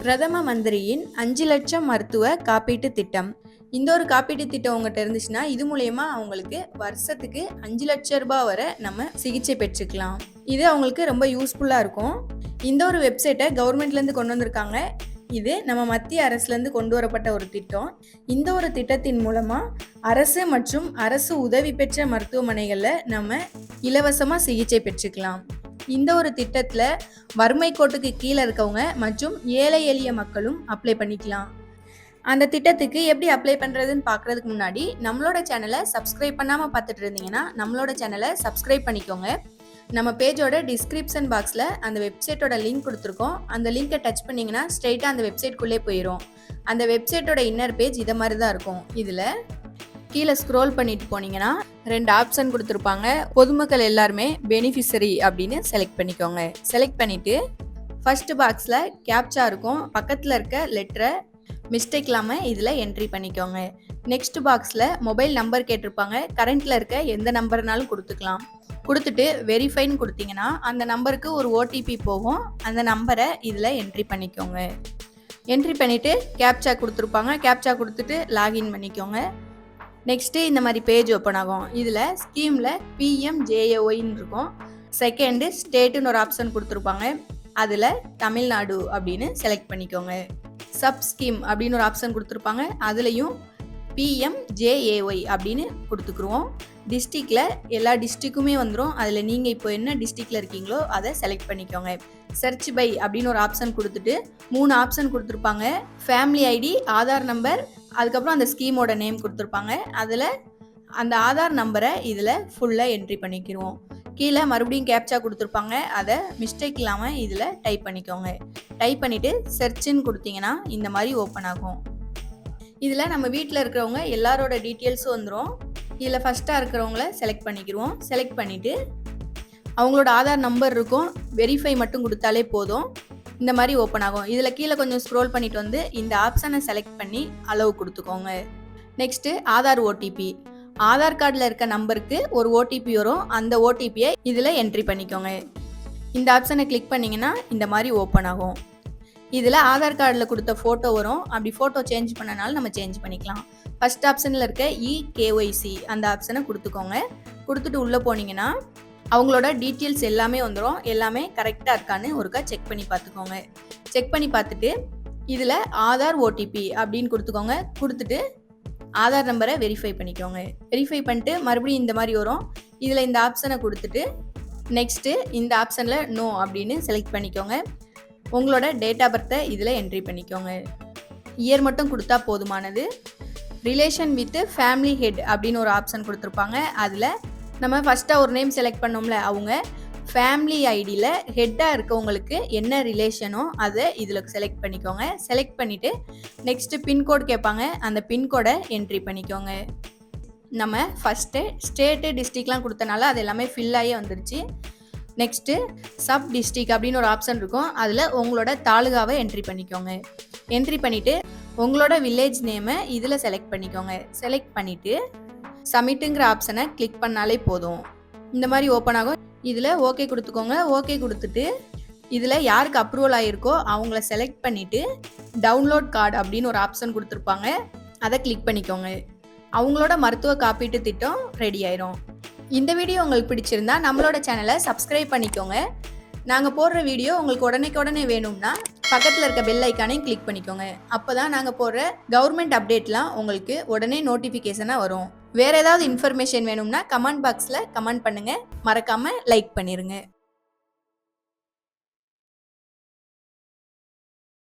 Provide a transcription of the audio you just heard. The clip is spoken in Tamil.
பிரதம மந்திரியின் 5 லட்சம் மருத்துவ காப்பீட்டு திட்டம். இந்த ஒரு காப்பீட்டு திட்டம் உங்கள்கிட்ட இருந்துச்சுன்னா இது மூலயமா அவங்களுக்கு வருஷத்துக்கு 5 லட்சம் ரூபாய் வரை நம்ம சிகிச்சை பெற்றுக்கலாம். இது அவங்களுக்கு ரொம்ப யூஸ்ஃபுல்லாக இருக்கும். இந்த ஒரு வெப்சைட்டை கவர்மெண்ட்லேருந்து கொண்டு வந்திருக்காங்க. இது நம்ம மத்திய அரசுலேருந்து கொண்டு வரப்பட்ட ஒரு திட்டம். இந்த ஒரு திட்டத்தின் மூலமாக அரசு மற்றும் அரசு உதவி பெற்ற மருத்துவமனைகளில் நம்ம இலவசமாக சிகிச்சை பெற்றுக்கலாம். இந்த ஒரு திட்டத்தில் வறுமை கோட்டுக்கு கீழே இருக்கவங்க மற்றும் ஏழை எளிய மக்களும் அப்ளை பண்ணிக்கலாம். அந்த திட்டத்துக்கு எப்படி அப்ளை பண்ணுறதுன்னு பார்க்குறதுக்கு முன்னாடி நம்மளோட சேனலை சப்ஸ்கிரைப் பண்ணாமல் பார்த்துட்டு இருந்தீங்கன்னா நம்மளோட சேனலை சப்ஸ்கிரைப் பண்ணிக்கோங்க. நம்ம பேஜோட டிஸ்கிரிப்ஷன் பாக்ஸில் அந்த வெப்சைட்டோட லிங்க் கொடுத்துருக்கோம். அந்த லிங்கை டச் பண்ணிங்கன்னா ஸ்ட்ரெயிட்டாக அந்த வெப்சைட்குள்ளே போயிடும். அந்த வெப்சைட்டோட இன்னர் பேஜ் இதை மாதிரி தான் இருக்கும். இதில் கீழே ஸ்க்ரோல் பண்ணிட்டு போனீங்கன்னா 2 ஆப்ஷன் கொடுத்துருப்பாங்க. பொதுமக்கள் எல்லாருமே பெனிஃபிஷரி அப்படின்னு செலக்ட் பண்ணிக்கோங்க. செலக்ட் பண்ணிவிட்டு ஃபர்ஸ்ட் பாக்ஸில் கேப்சா இருக்கும். பக்கத்தில் இருக்க லெட்டரை மிஸ்டேக் இல்லாமல் இதில் என்ட்ரி பண்ணிக்கோங்க. நெக்ஸ்ட் பாக்ஸில் மொபைல் நம்பர் கேட்டிருப்பாங்க. கரண்ட்டில் இருக்க எந்த நம்பர்னாலும் கொடுத்துக்கலாம். கொடுத்துட்டு வெரிஃபைன்னு கொடுத்தீங்கன்னா அந்த நம்பருக்கு ஒரு ஓடிபி போகும். அந்த நம்பரை இதில் என்ட்ரி பண்ணிக்கோங்க. என்ட்ரி பண்ணிவிட்டு கேப்சா கொடுத்துருப்பாங்க. கேப்சா கொடுத்துட்டு லாகின் பண்ணிக்கோங்க. நெக்ஸ்ட்டு இந்த மாதிரி பேஜ் ஓப்பன் ஆகும். இதில் ஸ்கீமில் PMJAYன்னு இருக்கும். செகண்டு ஸ்டேட்டுன்னு ஒரு ஆப்ஷன் கொடுத்துருப்பாங்க. அதில் தமிழ்நாடு அப்படின்னு செலக்ட் பண்ணிக்கோங்க. சப் ஸ்கீம் அப்படின்னு ஒரு ஆப்ஷன் கொடுத்துருப்பாங்க. அதுலேயும் PMJAY அப்படின்னு கொடுத்துக்குருவோம். டிஸ்ட்ரிக்டில் எல்லா டிஸ்ட்ரிக்குமே வந்துடும். அதில் நீங்கள் இப்போ என்ன டிஸ்ட்ரிக்டில் இருக்கீங்களோ அதை செலக்ட் பண்ணிக்கோங்க. சர்ச் பை அப்படின்னு ஒரு ஆப்ஷன் கொடுத்துட்டு 3 ஆப்ஷன் கொடுத்துருப்பாங்க. ஃபேமிலி ஐடி, ஆதார் நம்பர், அதுக்கப்புறம் அந்த ஸ்கீமோட நேம் கொடுத்துருப்பாங்க. அதில் அந்த ஆதார் நம்பரை இதில் ஃபுல்லாக என்ட்ரி பண்ணிக்கிடுவோம். கீழே மறுபடியும் கேப்சா கொடுத்துருப்பாங்க. அதை மிஸ்டேக் இல்லாமல் இதில் டைப் பண்ணிக்கோங்க. டைப் பண்ணிவிட்டு சர்ச்சுன்னு கொடுத்தீங்கன்னா இந்த மாதிரி ஓப்பன் ஆகும். இதில் நம்ம வீட்டில் இருக்கிறவங்க எல்லாரோட டீட்டெயில்ஸும் வந்துடும். இதில் ஃபஸ்ட்டாக இருக்கிறவங்கள செலக்ட் பண்ணிக்கிடுவோம். செலக்ட் பண்ணிவிட்டு அவங்களோட ஆதார் நம்பர் இருக்கும். வெரிஃபை மட்டும் கொடுத்தாலே போதும். இந்த மாதிரி ஓப்பன் ஆகும். இதில் கீழே கொஞ்சம் ஸ்க்ரோல் பண்ணிட்டு வந்து இந்த ஆப்ஷனை செலக்ட் பண்ணி அலோவ் கொடுத்துக்கோங்க. Next Aadhaar OTP. ஆதார் கார்டில் இருக்க நம்பருக்கு ஒரு ஓடிபி வரும். அந்த ஓடிபியை இதில் என்ட்ரி பண்ணிக்கோங்க. இந்த ஆப்ஷனை கிளிக் பண்ணிங்கன்னா இந்த மாதிரி ஓப்பன் ஆகும். இதில் ஆதார் கார்டில் கொடுத்த ஃபோட்டோ வரும். அப்படி ஃபோட்டோ சேஞ்ச் பண்ணனாலும் நம்ம சேஞ்ச் பண்ணிக்கலாம். ஃபஸ்ட் ஆப்ஷனில் இருக்க EKYC அந்த ஆப்ஷனை கொடுத்துக்கோங்க. கொடுத்துட்டு உள்ளே போனீங்கன்னா அவங்களோட டீட்டெயில்ஸ் எல்லாமே வந்துடும். எல்லாமே கரெக்டாக இருக்கான்னு ஒருக்கா செக் பண்ணி பார்த்துக்கோங்க. செக் பண்ணி பார்த்துட்டு இதில் ஆதார் ஓடிபி அப்படின்னு கொடுத்துக்கோங்க. கொடுத்துட்டு ஆதார் நம்பரை வெரிஃபை பண்ணிக்கோங்க. வெரிஃபை பண்ணிட்டு மறுபடியும் இந்த மாதிரி வரும். இதில் இந்த ஆப்ஷனை கொடுத்துட்டு நெக்ஸ்ட்டு இந்த ஆப்ஷனில் நோ அப்படின்னு செலக்ட் பண்ணிக்கோங்க. உங்களோட டேட் ஆஃப் பர்த்தை இதில் என்ட்ரி பண்ணிக்கோங்க. இயர் மட்டும் கொடுத்தா போதுமானது. ரிலேஷன் வித் ஃபேமிலி ஹெட் அப்படின்னு ஒரு ஆப்ஷன் கொடுத்துருப்பாங்க. அதில் நம்ம ஃபஸ்ட்டாக ஒரு நேம் செலக்ட் பண்ணோம்ல, அவங்க ஃபேமிலி ஐடியில் ஹெட்டாக இருக்கவங்களுக்கு என்ன ரிலேஷனோ அதை இதில் செலக்ட் பண்ணிக்கோங்க. செலக்ட் பண்ணிவிட்டு நெக்ஸ்ட்டு பின்கோட் கேட்பாங்க. அந்த பின்கோடை என்ட்ரி பண்ணிக்கோங்க. நம்ம ஃபஸ்ட்டு ஸ்டேட்டு டிஸ்ட்ரிக்ட்லாம் கொடுத்தனால அது எல்லாமே ஃபில் ஆகி வந்துருச்சு. நெக்ஸ்ட்டு சப் டிஸ்ட்ரிக்ட் அப்படின்னு ஒரு ஆப்ஷன் இருக்கும். அதில் உங்களோட தாலுகாவை என்ட்ரி பண்ணிக்கோங்க. என்ட்ரி பண்ணிவிட்டு உங்களோட வில்லேஜ் நேமை இதில் செலக்ட் பண்ணிக்கோங்க. செலக்ட் பண்ணிவிட்டு சப்மிட்டுங்கிற ஆப்ஷனை கிளிக் பண்ணாலே போதும். இந்த மாதிரி ஓப்பன் ஆகும். இதில் ஓகே கொடுத்துக்கோங்க. ஓகே கொடுத்துட்டு இதில் யாருக்கு அப்ரூவல் ஆகிருக்கோ அவங்கள செலக்ட் பண்ணிவிட்டு டவுன்லோட் கார்டு அப்படின்னு ஒரு ஆப்ஷன் கொடுத்துருப்பாங்க. அதை கிளிக் பண்ணிக்கோங்க. அவங்களோட மருத்துவ காப்பீட்டு திட்டம் ரெடி ஆயிரும். இந்த வீடியோ உங்களுக்கு பிடிச்சிருந்தா நம்மளோட சேனலை சப்ஸ்கிரைப் பண்ணிக்கோங்க. நாங்கள் போடுற வீடியோ உங்களுக்கு உடனே வேணும்னா பக்கத்தில் இருக்க பெல் ஐக்கானையும் கிளிக் பண்ணிக்கோங்க. அப்போ தான் நாங்கள் போடுற கவர்மெண்ட் அப்டேட்லாம் உங்களுக்கு உடனே நோட்டிஃபிகேஷனாக வரும். வேறு ஏதாவது இன்ஃபர்மேஷன் வேணும்னா கமெண்ட் பாக்ஸில் கமெண்ட் பண்ணுங்கள். மறக்காமல் லைக் பண்ணிடுங்க.